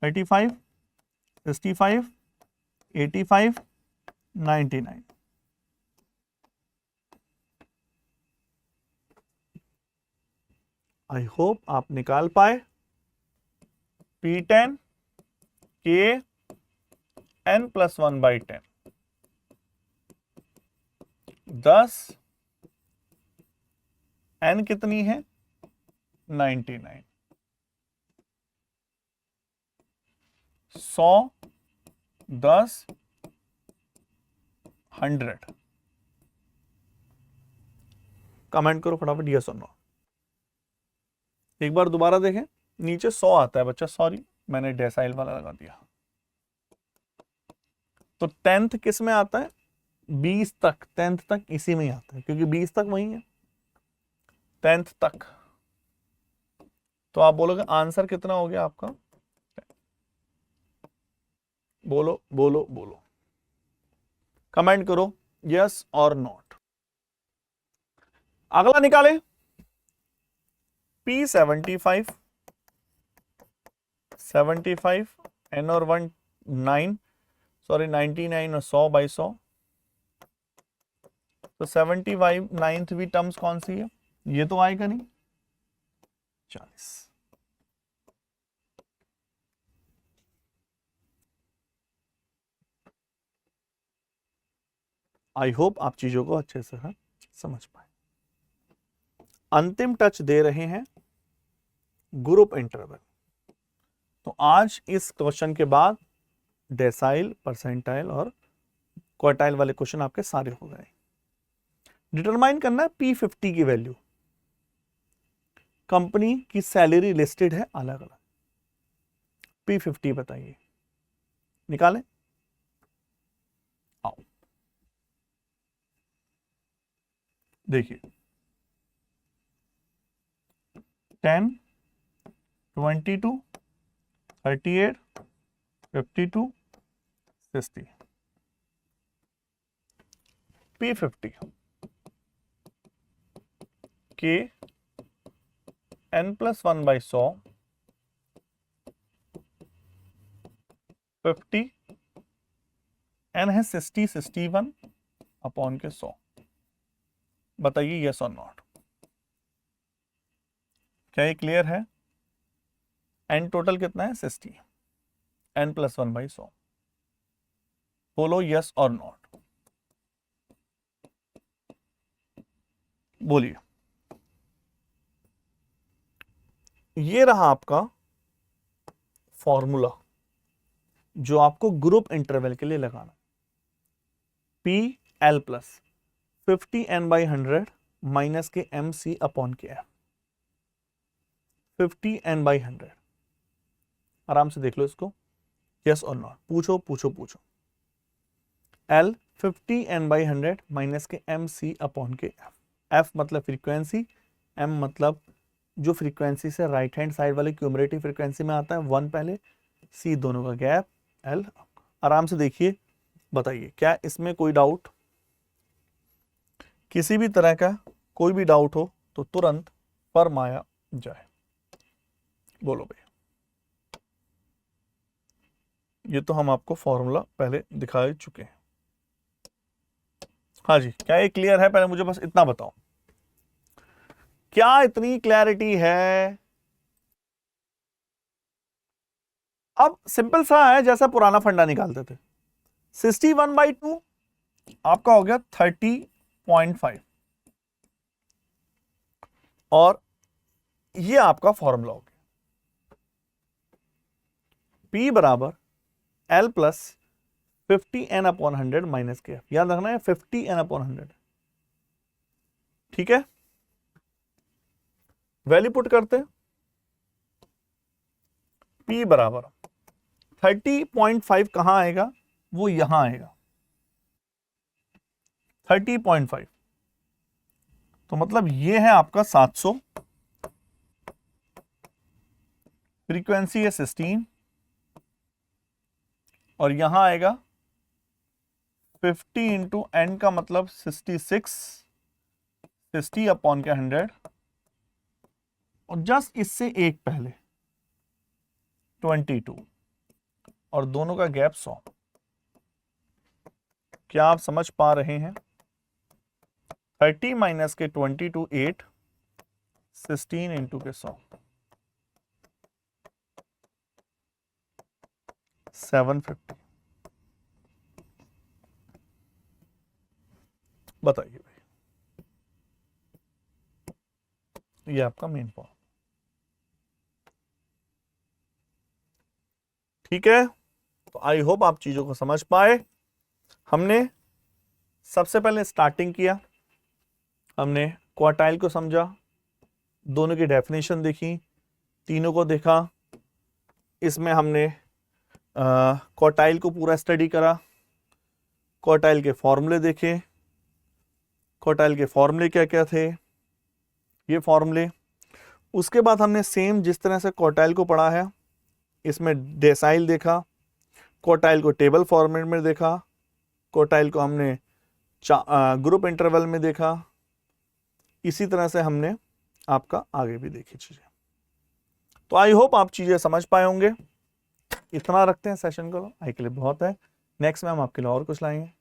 35, 65, 85, 99। आई होप आप निकाल पाए। P10 K n+1/10, 10, n कितनी है? 99। 100, 10, 100। कमेंट करो फटाफट यस और नो। एक बार दोबारा देखें, नीचे 100 आता है बच्चा, सॉरी मैंने डेसाइल वाला लगा दिया। तो 10th किस में आता है? 20 तक, 10th तक इसी में ही आता है, क्योंकि 20 तक वही है, 10th तक। तो आप बोलोगे आंसर कितना हो गया आपका? बोलो बोलो बोलो। कमेंट करो यस और नॉट। अगला निकाले P75 75 N और 1 9 सॉरी 99 और 100 बाई 100 तो 75 9वीं टर्म्स कौन सी है? ये तो आएगा नहीं 40। आई होप आप चीजों को अच्छे से समझ पाए। अंतिम टच दे रहे हैं ग्रुप इंटरवल। तो आज इस क्वेश्चन के बाद डेसाइल, परसेंटाइल और क्वार्टाइल वाले क्वेश्चन आपके सारे हो गए। डिटरमाइन करना है P50 की वैल्यू। कंपनी की सैलरी लिस्टेड है अलग अलग, P50 बताइए, निकालें। आओ देखिए 10 22 38 52 60 P50 के n+1 बाई 100 50 n है 60 61 अपॉन के 100। बताइए यस और नॉट। क्या ये क्लियर है? n टोटल कितना है 60, n+1 बाई 100। बोलो यस और नॉट, बोलिए। ये रहा आपका फॉर्मूला जो आपको ग्रुप इंटरवल के लिए लगाना। PL प्लस 50n/100 माइनस के MC अपॉन के F। 50n/100 आराम से देख लो इसको, यस और नॉट। पूछो पूछो पूछो। L 50n/100 माइनस के MC अपॉन के F। F मतलब फ्रीक्वेंसी, M मतलब जो फ्रीक्वेंसी से राइट हैंड साइड वाले क्यूमुलेटिव फ्रीक्वेंसी में आता है 1 पहले, C दोनों का गैप, L। आराम से देखिए, बताइए क्या इसमें कोई डाउट? किसी भी तरह का कोई भी डाउट हो तो तुरंत फरमाया जाए। बोलो भैया। ये तो हम आपको फॉर्मूला पहले दिखा चुके हैं। हाँ जी, क्या ये क्लियर है? पहले मुझे बस इतना बताओ, क्या इतनी क्लैरिटी है? अब सिंपल सा है, जैसा पुराना फंडा निकालते थे। 61/2 आपका हो गया 30.5 और ये आपका फॉर्मूला हो गया P बराबर L प्लस 50n/100 माइनस के F। याद रखना है 50n/100। ठीक है, वैल्यू पुट करते हैं। P बराबर 30.5 कहां आएगा? वो यहां आएगा 30.5। तो मतलब ये है आपका 700, फ्रीक्वेंसी है 16 और यहां आएगा 50 इंटू n का मतलब 66, 60 अपॉन के 100 और जस्ट इससे एक पहले 22 और दोनों का गैप 100। क्या आप समझ पा रहे हैं? 30 माइनस के 22 8, 16 इंटू के 100 750। बताइए भाई, ये आपका मेन पॉइंट। ठीक है, तो आई होप आप चीजों को समझ पाए। हमने सबसे पहले स्टार्टिंग किया, हमने क्वार्टाइल को समझा, दोनों की डेफिनेशन देखी, तीनों को देखा। इसमें हमने क्वार्टाइल को पूरा स्टडी करा, क्वार्टाइल के फॉर्मूले देखे, क्वार्टाइल के फॉर्मूले क्या क्या थे, ये फॉर्मूले। उसके बाद हमने सेम जिस तरह से क्वार्टाइल को पढ़ा है इसमें डेसाइल देखा, क्वार्टाइल को टेबल फॉर्मेट में देखा, क्वार्टाइल को हमने ग्रुप इंटरवल में देखा, इसी तरह से हमने आपका आगे भी देखी चीजें। तो आई होप आप चीजें समझ पाए होंगे। इतना रखते हैं सेशन को, आई के लिए बहुत है। नेक्स्ट में हम आपके लिए और कुछ लाएंगे।